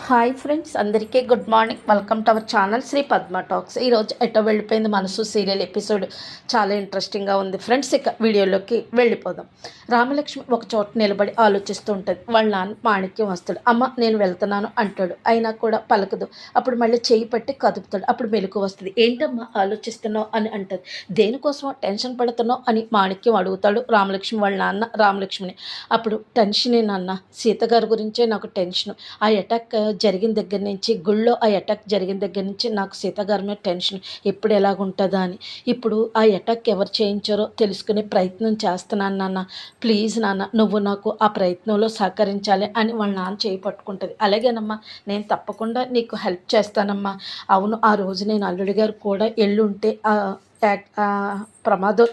Hi friends, అందరికీ good morning. Welcome to our channel Shri Padma talks. ఈరోజు ఎటో వెళ్ళిపోయింది మనసు సీరియల్ ఎపిసోడ్ చాలా ఇంట్రెస్టింగ్గా ఉంది ఫ్రెండ్స్. ఇక వీడియోలోకి వెళ్ళిపోదాం. రామలక్ష్మి ఒక చోట నిలబడి ఆలోచిస్తూ ఉంటుంది. వాళ్ళ నాన్న మాణిక్యం వస్తాడు. అమ్మ నేను వెళ్తున్నాను అంటాడు. అయినా కూడా పలకదు. అప్పుడు మళ్ళీ చేయి పట్టి కదుపుతాడు. అప్పుడు మెలకు వస్తుంది. ఏంటమ్మా ఆలోచిస్తున్నావు అని అంటది. దేనికోసం టెన్షన్ పడుతున్నావు అని మాణిక్యం అడుగుతాడు రామలక్ష్మి వాళ్ళ నాన్న రామలక్ష్మిని. అప్పుడు టెన్షనే నాన్న, సీత గారి గురించే నాకు టెన్షన్. ఆ అటాక్ జరిగిన దగ్గర నుంచి, గుళ్ళో ఆ అటాక్ జరిగిన దగ్గర నుంచి నాకు సీతగారి మీద టెన్షన్, ఎప్పుడు ఎలాగుంటుందా అని. ఇప్పుడు ఆ అటాక్ ఎవరు చేయించారో తెలుసుకునే ప్రయత్నం చేస్తున్నాను నాన్న. ప్లీజ్ నాన్న, నువ్వు నాకు ఆ ప్రయత్నంలో సహకరించాలి అని వాళ్ళ నాన్న చేయి పట్టుకుంటుంది. అలాగేనమ్మా, నేను తప్పకుండా నీకు హెల్ప్ చేస్తానమ్మా. అవును, ఆ రోజు నేను అల్లుడి గారు కూడా ఎల్లుంటే ప్రమాదం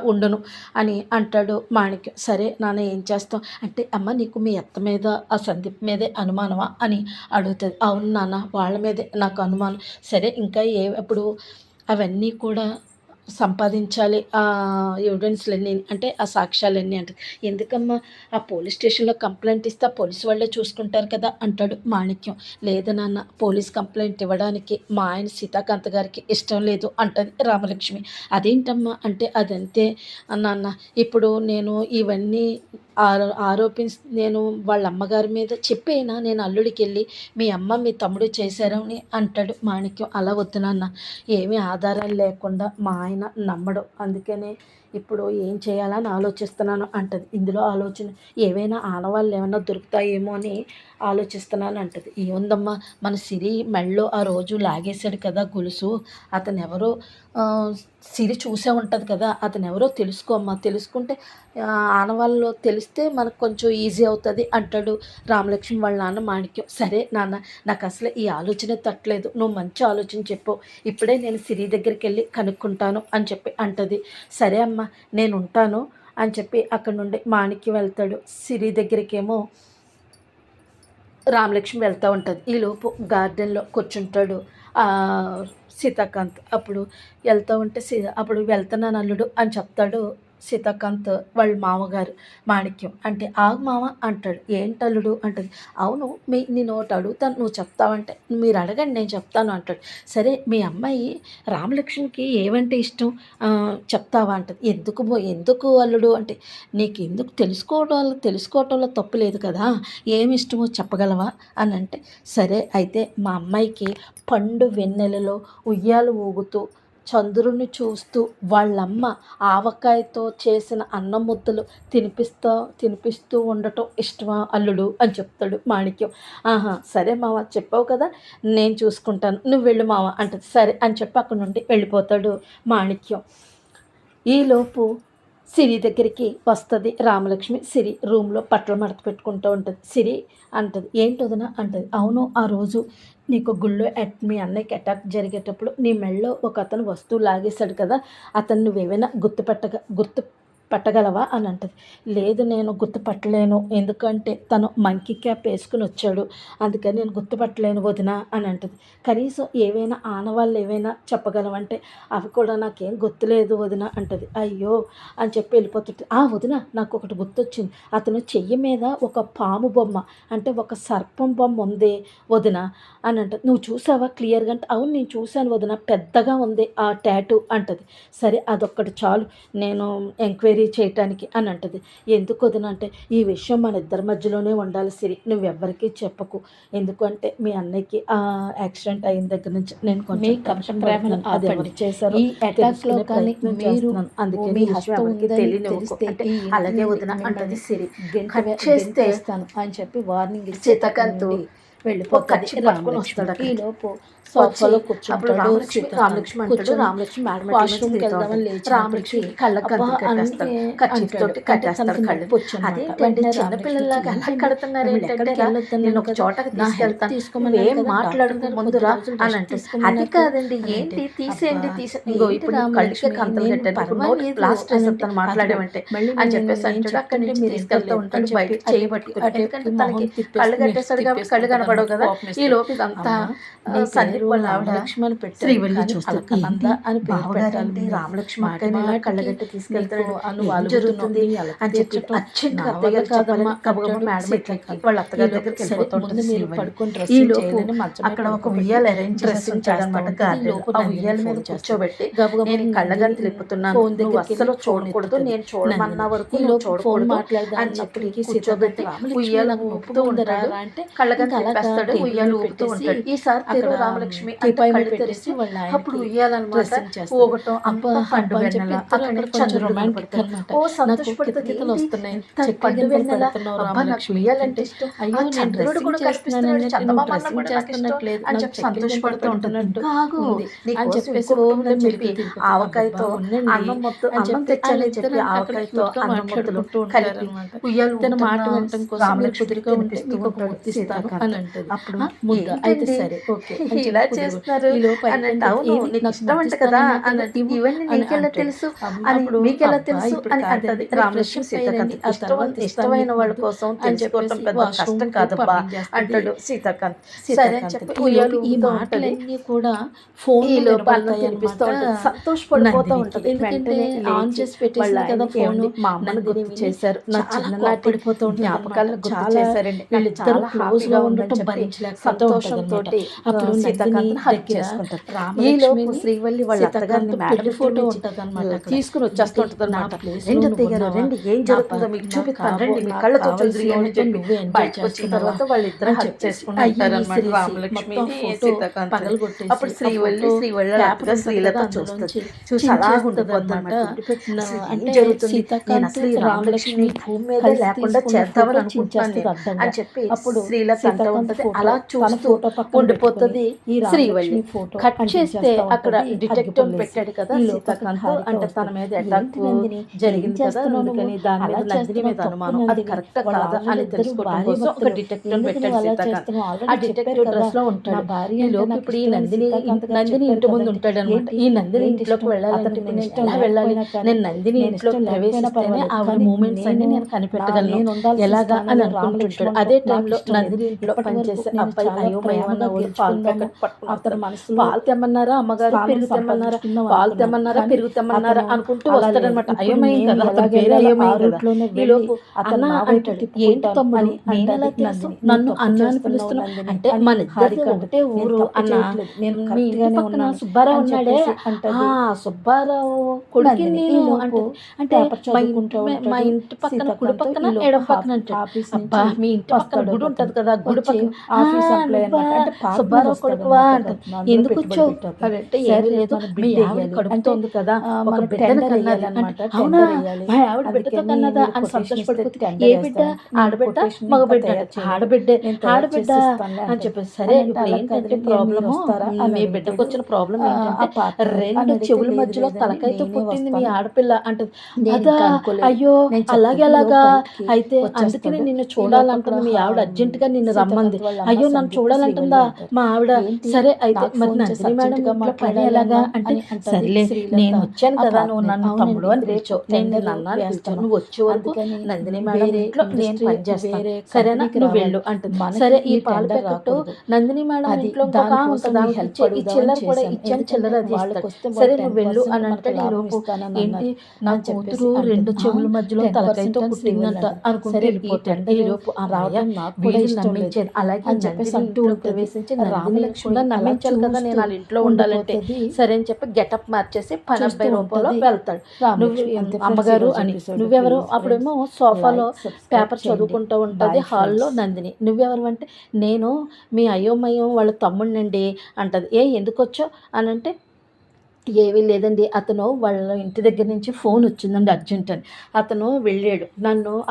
ఉండును అని అంటాడు మాణిక్యం. సరే నాన్న, ఏం చేస్తాం అంటే, అమ్మ నీకు మీ అత్త మీద ఆ సందీప్ మీదే అనుమానమా అని అడుగుతుంది. అవును నాన్న, వాళ్ళ మీదే నాకు అనుమానం. సరే ఇంకా ఇప్పుడు అవన్నీ కూడా సంపాదించాలి, ఆ ఎవిడెన్స్లన్నీ అంటే ఆ సాక్ష్యాలన్నీ అంటారు. ఎందుకమ్మా, ఆ పోలీస్ స్టేషన్లో కంప్లైంట్ ఇస్తే ఆ పోలీస్ వాళ్ళే చూసుకుంటారు కదా అంటాడు మాణిక్యం. లేదు నాన్న, పోలీస్ కంప్లైంట్ ఇవ్వడానికి మా ఆయన సీతాకాంత్ గారికి ఇష్టం లేదు అంటది రామలక్ష్మి. అదేంటమ్మా అంటే, అదంతే నాన్న. ఇప్పుడు నేను ఇవన్నీ నేను వాళ్ళ అమ్మగారి మీద చెప్పేనా, నేను అల్లుడికి వెళ్ళి మీ అమ్మ మీ తమ్ముడు చేశారని అంటాడు మాణిక్యం. అలా వద్దు నాన్న, ఏమీ ఆధారాలు లేకుండా మా ఆయన నమ్మడు, అందుకనే ఇప్పుడు ఏం చేయాలని ఆలోచిస్తున్నాను అంటది. ఇందులో ఆలోచన ఏవైనా ఆనవాళ్ళు ఏమైనా దొరుకుతాయేమో అని ఆలోచిస్తున్నాను అంటది. ఏముందమ్మా, మన సిరి మెళ్ళో ఆ రోజు లాగేశాడు కదా గొలుసు, అతను ఎవరో సిరి చూసే ఉంటుంది కదా, అతను ఎవరో తెలుసుకోమ్మా. తెలుసుకుంటే ఆనవాళ్ళలో తెలిస్తే మనకు కొంచెం ఈజీ అవుతుంది అంటాడు రామలక్ష్మి వాళ్ళ నాన్న మాణిక్యం. సరే నాన్న, నాకు అసలు ఈ ఆలోచన తట్టలేదు, నువ్వు మంచి ఆలోచన చెప్పు, ఇప్పుడే నేను సిరి దగ్గరికి వెళ్ళి కనుక్కుంటాను అని చెప్పి అంటది. సరే అమ్మ, నేను ఉంటాను అని చెప్పి అక్కడ నుండి మాణిక్యం వెళ్తాడు. సిరి దగ్గరికేమో రామలక్ష్మి వెళ్తూ ఉంటుంది. ఈలోపు గార్డెన్లో కూర్చుంటాడు సీతాకాంత్. అప్పుడు వెళ్తూ ఉంటే అప్పుడు వెళ్తున్నాను అల్లుడు అని చెప్తాడు సీతాకాంత్ వాళ్ళ మామగారు మాణిక్యం. అంటే ఆగు మామ అంటాడు. ఏంటల్లుడు అంటది. అవును, నేను ఒకటి అడుగుతాను, నువ్వు చెప్తావంటే, మీరు అడగండి నేను చెప్తాను అంటాడు. సరే మీ అమ్మాయి రామలక్ష్మికి ఏమంటే ఇష్టం చెప్తావా అంటది. ఎందుకు అల్లుడు అంటే, నీకు ఎందుకు తెలుసుకోవటంలో తప్పు లేదు కదా, ఏమి ఇష్టమో చెప్పగలవా అని అంటే, సరే అయితే మా అమ్మాయికి పండు వెన్నెలలో ఉయ్యాలు ఊగుతూ చంద్రుని చూస్తూ వాళ్ళమ్మ ఆవకాయతో చేసిన అన్నం ముద్దలు తినిపిస్తూ ఉండటం ఇష్టమా అల్లుడు అని చెప్తాడు మాణిక్యం. ఆహా సరే మావ, చెప్పావు కదా, నేను చూసుకుంటాను, నువ్వు వెళ్ళు మావ అంటది. సరే అని చెప్పి అక్కడ నుండి వెళ్ళిపోతాడు మాణిక్యం. ఈలోపు సిరి దగ్గరికి వస్తుంది రామలక్ష్మి. సిరి రూమ్లో బట్టలు మడత పెట్టుకుంటూ ఉంటుంది. సిరి అంటది, ఏంటి వదినా అంటది. అవును, ఆ రోజు నీకు గుళ్ళో మీ అన్నయ్యకి అటాక్ జరిగేటప్పుడు నీ మెళ్ళో ఒక అతను వస్తువు లాగేశాడు కదా, అతను నువ్వేమైనా పట్టగలవా అని అంటది. లేదు, నేను గుర్తుపట్టలేను, ఎందుకంటే తను మంకీ క్యాప్ వేసుకుని వచ్చాడు, అందుకని నేను గుర్తుపట్టలేను వదిన అని అంటది. కనీసం ఏవైనా ఆనవాళ్ళు ఏవైనా చెప్పగలవంటే, అవి కూడా నాకేం గుర్తులేదు వదిన అంటది. అయ్యో అని చెప్పి వెళ్ళిపోతుంది. వదిన, నాకు ఒకటి గుర్తొచ్చింది, అతను చెయ్యి మీద ఒక పాము బొమ్మ అంటే ఒక సర్పం బొమ్మ ఉంది వదిన అని అంటది. నువ్వు చూసావా క్లియర్గా అంటే, అవును నేను చూశాను వదిన, పెద్దగా ఉంది ఆ టాటూ అంటది. సరే అదొక్కటి చాలు నేను ఎంక్వైరీ చేయటానికి అని అంటది. ఎందుకు వదిన అంటే, ఈ విషయం మన ఇద్దరి మధ్యలోనే ఉండాలి సిరి, నువ్వెవ్వరికీ చెప్పకు, ఎందుకంటే మీ అన్నయ్యకి ఆ యాక్సిడెంట్ అయిన దగ్గర నుంచి నేను కొంచెం ప్రేమను అది ఎవరు చేశారో తెలుసుకునే ప్రయత్నం చేస్తున్నాను, అందుకే మీ హస్తం తెలియనివ్వకు. అలాగే వదిన అంటది సిరి. కట్ చేస్తే అని చెప్పి వార్నింగ్ ఇచ్చి సీతాకాంత్ వెళ్ళిపోతాడు. రాముని వస్తాడు. ఈలోపు సోఫాలో కూర్చుంటాడు. రామలక్ష్మి అంటాడు, రామలక్ష్మి మేడం వాష్రూమ్కి వెళ్దామని లేచి రామలక్ష్మి కళ్ళకి కట్టేస్తాడు కళ్ళు. అదేంటంటే చిన్నపిల్లలాగా ఎలా కడుతున్నారు ఏంటంటే, నేను ఒక చోటకి తీసుకెళ్తాను, ఏం మాట్లాడుకో ముందురా అని అంటే, అది కాదండి ఏంటి తీసేయండి ఇంకో ఇప్పుడు కళ్ళకి కంతలు కట్టాను, నోటి ప్లాస్టర్ వేసేస్తాను మాట్లాడేమంటే అని చెప్పేసి అంటాడు. అక్కడి నుంచి మీరు తీసుకెళ్తూ ఉంటాడు బయట చేయబట్టుకుని, ఎందుకంటే తనకి కళ్ళు కట్టేస్తాడు కాబట్టి కళ్ళు కనపడవు కదా. ఈ లోపు ఇదంతా పేరు రామలక్ష్మి అని పెట్టారు, శ్రీవల్లి కానీ చూస్తారు, అలకనంద అని పేరు పెట్టాలి. బావగారేంటి రామలక్ష్మి మాటి అక్కని ఇలా మాటికి కళ్ళగట్టి తీసుకెళ్తాడు, నీకు ఏం జరుగుతుంది అని చెప్పి తీర్చటం అర్జెంట్గా నా అత్తయ్య వల్ల గారికి కాదమ్మా చెప్పాలని గబగబా అంటాడు మేడం సీతక్క. ఎక్కి వాళ్ళ అత్తగారి ఈలోపు దగ్గరికి సరే వెళ్ళిపోతూ ముందు ఉంటుంది మీరు శ్రీవల్లి. పడుకొని ఈ డ్రెస్సింగ్ లోపు చేయలేని మంచం అక్కడ ఒక పడుకోబెట్టి ఉయ్యాలు అరేంజ్ చేసి డ్రెస్సింగ్ ఉంటాడనమాట చేస్తా గార్డెన్. లోపు ఆ నందిని ఉయ్యాల మీద ఫోన్ చేస్తాడు. కూర్చోబెట్టి గబగబా నేను కళ్ళగంతలు నందిని తిప్పుతున్నాను, ఫోన్ నువ్వు దగ్గరికి అస్సలు వెళ్ళి ఫోన్ చూడకూడదు, ఎత్తుతుంది. నేను చూడమన్న వరకు ఈ నువ్వు లోపు ఫోన్ చూడకూడదు మాట్లాడదా అని చెప్పి అన్నప్పటికీ కూర్చోబెట్టి ఉయ్యాల ఊపుతూ ఉంటాడు, కళ్ళగంతలు తిప్పేస్తాడు, ఉయ్యాలు ఊపుతూ ఉంటాడు. ఈసారి తెరు రామలక్ష్మి అంటే కళ్ళు తెరిచి అప్పుడు ఉయ్యాలన్నమాట ఊగటం అంతా పండు వెన్నెల, అక్కడ చంద్రుడు కనపడతాడు. ఓ సంతోషపడుతుంది, వస్తున్నాయి, పండు వెన్నెల, అబ్బా నాకు ఉయ్యాలంటే ఇష్టం, అయ్యో ఆ చంద్రుడు కూడా కనిపిస్తున్నాడు, చందమామ అన్న కూడా నాకు ఇష్టం అని చెప్పి సంతోషపడుతూ ఉంటుంది. కాగు అని చెప్పేసి చెప్పి ఆవకాయతో అన్నం మొత్తం అన్నం తెచ్చానని చెప్పి ఆవకాయతో అన్నం మొత్తులు కలిపి ఉయ్యాలు మాట వినటం కోసం మీరు కుదురుగా ఉంటే మీకు ఒక ముద్దు ఇస్తాను అని అంటది. అప్పుడు ముద్ద అయితే సరే ఓకే ఇలా చేస్తున్నారు అని అంటే, అవును నీకు ఇష్టం అంట కదా అని అంటే, ఇవన్నీ నీకెలా తెలుసు అని మీకెలా తెలుసు అని అంటది రామలక్ష్మి సీతాకాంత్. ఇష్టమైన వాళ్ళ కోసం తెలుసుకోవటం పెద్ద కష్టం కాదబ్బా అంటాడు సీతాకాంత్. సరే అని చెప్పి ఉయ్యాలు ఈ మాటలన్నీ కూడా ఫోన్ ఈ లోపాలను తినిపిస్తూ ఉంటుంది, సంతోషపడిపోతూ ఉంటుంది. ఎందుకంటే ఆన్ చేసి పెట్టేసింది కదా ఫోన్. మా అమ్మని గుర్తు చేశారు, నా చిన్ననాటి జ్ఞాపకాలను గుర్తు చేశారండి, వీళ్ళిద్దరు క్లోజ్ గా ఉండటం భరించలేకపోతూ సంతోషంతో అప్పుడు సీతాకాంత్ హక్ చేసుకుంటారు. ఈ లోపు శ్రీవల్లి వాళ్ళ అత్తగారిని మేడం ఫోటో ఉంటది అనమాట తీసుకుని వచ్చేస్తుంటది అనమాట. రెండు అత్తయ్యగారు రండి, ఏం జరుగుతుందో మీకు చూపిస్తాను రండి, మీ కళ్ళతో చూసి అని చెప్పి బయటకు వచ్చిన తర్వాత వాళ్ళిద్దరు హక్ చేసుకుంటారు అనమాట రామలక్ష్మి సీతాకాంత్. అప్పుడు శ్రీవల్లి అత్తగా శ్రీలత చూస్తుంది, చూసి అలా ఉండిపోద్దన్నమాట. ఏం జరుగుతుంది, నేను అసలు ఈ రామలక్ష్మి భూమి మీద లేకుండా చేద్దామని అనుకుంటున్నాను అని చెప్పి అప్పుడు శ్రీలత అంటూ ఉంటది. అలా చూస్తూ ఉండిపోతుంది శ్రీవల్లి. కట్ చేస్తే అక్కడ డిటెక్టివ్ పెట్టాడు కదా సీతాకాంత్, అంటే తన మీద అటాక్ జరిగింది కదా, అందుకని దాని మీద నందిని మీద అనుమానం, అది కరెక్ట్ కాదా అని తెలుసుకోవడం కోసం ఒక డిటెక్టివ్ పెట్టాడు సీతాకాంత్. ఆ డిటెక్టివ్ డ్రెస్ లో ఉంటాడు. ఈ లోపు ఇప్పుడు ఈ నందిని ఇంటి ముందు ఉంటాడు అనమాట. ఈ నందిని ఇంట్లోకి వెళ్ళాలంటే నేను ఎలా వెళ్ళాలి, నేను నందిని ఇంట్లోకి ప్రవేశిస్తేనే ఆవిడ మూమెంట్స్ అన్ని నేను కనిపెట్టగలను, ఎలాగా అని అనుకుంటుంటాడు. అదే టైంలో నందిని ఇంట్లో పనిచేసే అబ్బాయి అయోమయమన్న పాలు ప్యాకెట్ పట్టుకుని మనసు పాలు తెమ్మన్నారా అమ్మగారు, పెరుగు తెమ్మన్నారా, పాలు తెమ్మన్నారా, పెరుగు తెమ్మన్నారా అనుకుంటూ వస్తాడనమాట. అయోమయం కదా, అతను వేరే అయోమయం కదా. ఈ లోపు అన్న అంటాడు, ఏంటి తమ్ముడు నేనెలా తెలుసు, నన్ను అన్న అని పిలుస్తున్నావు అంటే మన ఇద్దరిది ఒకటే ఊరు అన్న, మీ ఇంటి పక్కన సుబ్బారావు ఉన్నాడే, ఆ సుబ్బారావు కొడుకు నేను అంటే మా ఇంటి పక్కన కుడి పక్కన ఎడమ పక్కన అంటాడు. అబ్బా మీ ఇంటి పక్కన గుడి ఉంటది కదా, గుడి పక్కన సుబ్బారావు కొడుకువా అంటారు. ఎందుకు వచ్చావు అంటే ఏమీ లేదు, మీ ఆవిడ కడుపుతోంది కదా, ఒక బిడ్డను కన్నది అంటే, అవునా మా ఆవిడ బిడ్డతో కన్నదా అని సంతోషపడిపోతే, ఏ బిడ్డ, ఆడబిడ్డ మగ బిడ్డ, ఆడబిడ్డే ఆడబిడ్డ అని చెప్పేసి, సరే ఇప్పుడు ఏంటంటే ప్రాబ్లము, మీ బిడ్డకు వచ్చిన ప్రాబ్లం ఏంటంటే రెండు చెవుల మధ్యలో తలకైతే పుట్టింది మీ ఆడపిల్ల అంటే, అదా అయ్యో అలాగేలాగా అయితే అందుకని నిన్ను చూడాలంటుంది మీ ఆవిడ, అర్జెంట్ గా నిన్ను రమ్మంది. అయ్యో నన్ను చూడాలంటుందా మా ఆవిడ, సరే అయితే మరి నందిని మేడం ఇంట్లో పని ఎలాగా అంటే, సరేలే నేను వచ్చాను కదా, నువ్వు నన్ను తమ్ముడు అని పిలిచావు, నేను నిన్ను అన్న అని పిలిచావు, నువ్వు వచ్చే వరకు నందిని మేడం ఇంట్లో నేను పని చేస్తాను సరేనా, నువ్వు వెళ్ళు అంటుంది. సరే ఈ పాలు ప్యాకెట్ నందిని మేడం ఇంట్లో ఇంకొక ఉంటుందా, ఈ చిల్లర కూడా ఇచ్చాను, చిల్లర అది ఇస్తాడు, సరే నువ్వు వెళ్ళు అని అంటే, ఈ లోపు ఏంటి నా కూతురు రెండు చెవుల మధ్యలో తలకైతో పుట్టిందంట అనుకుంటే ఈ లోపు నమ్మించేది. అలాగే నందిని ప్రవేశించి రామలక్ష్మి నమ్మించాలి కదా, నేను వాళ్ళ ఇంట్లో ఉండాలంటే సరే అని చెప్పి గెటప్ మార్చేసి పని అబ్బాయి రూపంలో వెళ్తాడు. నువ్వు అమ్మగారు అని, నువ్వెవరు, అప్పుడేమో సోఫాలో పేపర్ చదువుకుంటూ ఉంటుంది హాల్లో నందిని, నువ్వెవరు అంటే నేను మీ అయోమయం వాళ్ళ తమ్ముడినండి అంటది. ఎందుకు వచ్చావు అని అంటే, ఏమీ లేదండి, అతను వాళ్ళ ఇంటి దగ్గర నుంచి ఫోన్ వచ్చిందండి అర్జెంట్ అని, అతను వెళ్ళాడు,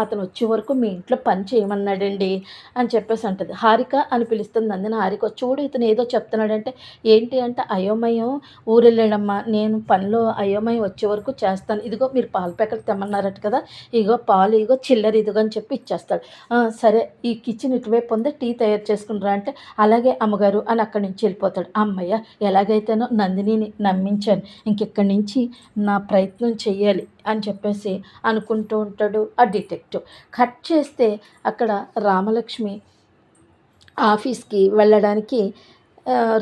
అతను వచ్చే వరకు మీ ఇంట్లో పని చేయమన్నాడండి అని చెప్పేసి అంటది. హారిక అని పిలుస్తుంది నందిని. హారిక చూడు ఇతను ఏదో చెప్తున్నాడంటే, ఏంటి అంటే అయోమయం ఊరెళ్ళాడమ్మా, నేను పనిలో అయోమయం వచ్చే వరకు చేస్తాను, ఇదిగో మీరు పాలు ప్యాకెట్ తెమ్మన్నారట కదా, ఇగో పాలు, ఇగో చిల్లర ఇదిగో అని చెప్పి ఇచ్చేస్తాడు. సరే ఈ కిచెన్ ఇటువైపు ఉంది, టీ తయారు చేసుకునిరా అంటే, అలాగే అమ్మగారు అని అక్కడి నుంచి వెళ్ళిపోతాడు. అమ్మయ్య ఎలాగైతేనో నందినిని నమ్మించాను, ఇంకెక్కడి నుంచి నా ప్రయత్నం చెయ్యాలి అని చెప్పేసి అనుకుంటూ ఉంటాడు ఆ డిటెక్టివ్. కట్ చేస్తే అక్కడ రామలక్ష్మి ఆఫీస్కి వెళ్ళడానికి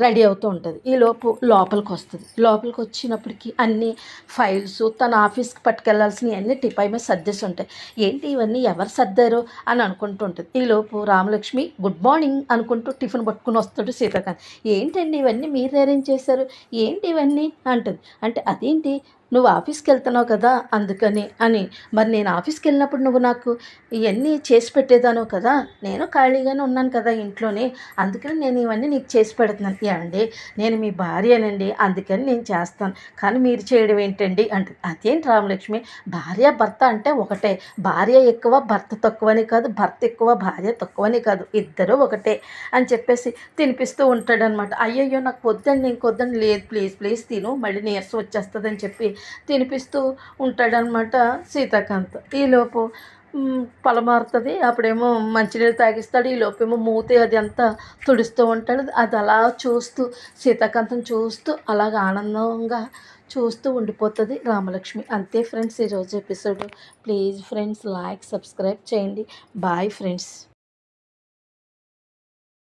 రెడీ అవుతూ ఉంటుంది. ఈలోపు లోపలికి వస్తుంది. లోపలికి వచ్చినప్పటికి అన్ని ఫైల్స్ తన ఆఫీస్కి పట్టుకెళ్లాల్సినవి అన్నీ టిపాయి మీద సర్దేసి ఉంటాయి. ఏంటి ఇవన్నీ ఎవరు సర్దారు అని అనుకుంటూ ఉంటుంది. ఈలోపు రామలక్ష్మి గుడ్ మార్నింగ్ అనుకుంటూ టిఫిన్ పట్టుకుని వస్తాడు సీతాకాంత్. ఏంటండి ఇవన్నీ మీరు అరేంజ్ చేశారు, ఏంటి ఇవన్నీ అంటుంది. అంటే అదేంటి నువ్వు ఆఫీస్కి వెళ్తున్నావు కదా అందుకని అని. మరి నేను ఆఫీస్కి వెళ్ళినప్పుడు నువ్వు నాకు ఇవన్నీ చేసి పెట్టేదాను కదా, నేను ఖాళీగానే ఉన్నాను కదా ఇంట్లోనే, అందుకని నేను ఇవన్నీ నీకు చేసి పెడుతున్నాను. ఏమండి నేను మీ భార్యనండి, అందుకని నేను చేస్తాను, కానీ మీరు చేయడం ఏంటండి అంటే, అదేంటి రామలక్ష్మి, భార్య భర్త అంటే ఒకటే, భార్య ఎక్కువ భర్త తక్కువని కాదు, భర్త ఎక్కువ భార్య తక్కువని కాదు, ఇద్దరు ఒకటే అని చెప్పేసి తినిపిస్తూ ఉంటాడనమాట. అయ్యయ్యో నాకు వద్దండి ఇంకొద్దండి, లేదు ప్లీజ్ ప్లీజ్ తిను మళ్ళీ నీరసం వచ్చేస్తుందని చెప్పి తినిపిస్తూ ఉంటాడనమాట సీతాకాంత్. ఈలోపు పొలమారుతుంది. అప్పుడేమో మంచినీళ్ళు తాగిస్తాడు. ఈలోపేమో మూతి అది అంతా తుడుస్తూ ఉంటాడు. అది అలా చూస్తూ సీతాకాంతం చూస్తూ అలాగ ఆనందంగా చూస్తూ ఉండిపోతుంది రామలక్ష్మి. అంతే ఫ్రెండ్స్ ఈరోజు episode. Please friends like subscribe చేయండి. Bye friends.